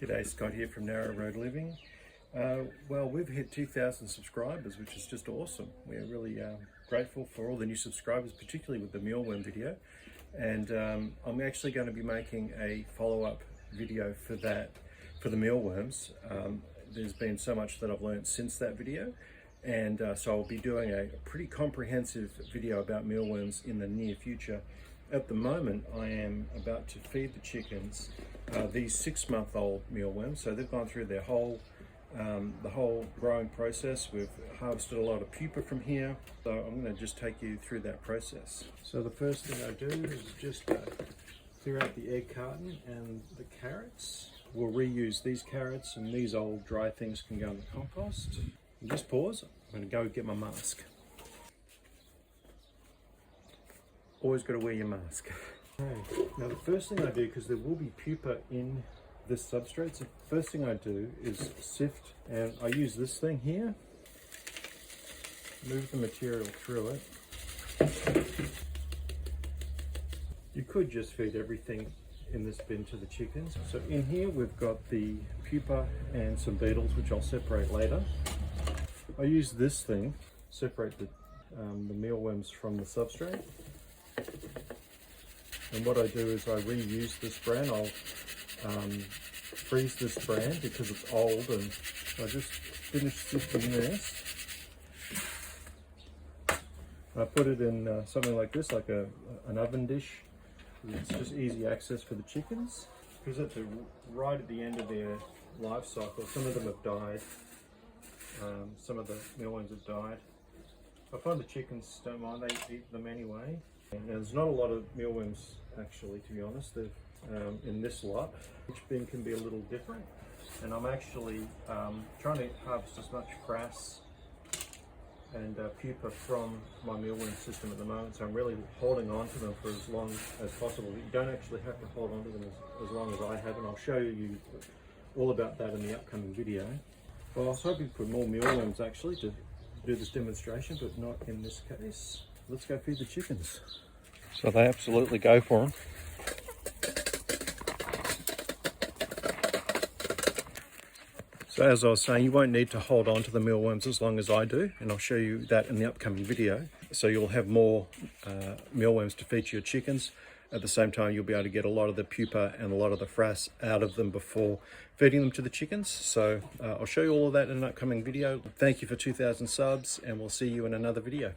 G'day, Scott here from Narrow Road Living. Well, we've hit 2,000 subscribers, which is just awesome. We're really grateful for all the new subscribers, particularly with the mealworm video. And I'm actually going to be making a follow-up video for that, for the mealworms. There's been so much that I've learned since that video. And so I'll be doing a pretty comprehensive video about mealworms in the near future. At the moment, I am about to feed the chickens these 6-month-old mealworms. So they've gone through their whole, the whole growing process. We've harvested a lot of pupa from here. So I'm going to just take you through that process. So the first thing I do is just clear out the egg carton and the carrots. We'll reuse these carrots, and these old dry things can go in the compost. And just pause. I'm going to go get my mask. Always got to wear your mask. Okay. Now the first thing I do, because there will be pupa in this substrate, so the first thing I do is sift, and I use this thing here. Move the material through it. You could just feed everything in this bin to the chickens. So in here we've got the pupa and some beetles, which I'll separate later. I use this thing, separate the mealworms from the substrate. And what I do is I reuse this bran. I'll freeze this bran because it's old, and I just finish sifting this. I put it in something like this, like an oven dish. It's just easy access for the chickens. Because at right at the end of their life cycle, some of them have died. Some of the mealworms have died. I find the chickens don't mind, they eat them anyway. And there's not a lot of mealworms actually, to be honest. In this lot, each bin can be a little different. And I'm actually trying to harvest as much frass and pupa from my mealworm system at the moment. So I'm really holding on to them for as long as possible. You don't actually have to hold on to them as long as I have, and I'll show you all about that in the upcoming video. Well, I was hoping for more mealworms actually to do this demonstration, but not in this case. Let's go feed the chickens. So they absolutely go for them. So as I was saying, you won't need to hold on to the mealworms as long as I do, and I'll show you that in the upcoming video. So you'll have more mealworms to feed your chickens. At the same time, you'll be able to get a lot of the pupa and a lot of the frass out of them before feeding them to the chickens. So I'll show you all of that in an upcoming video. Thank you for 2,000 subs, and we'll see you in another video.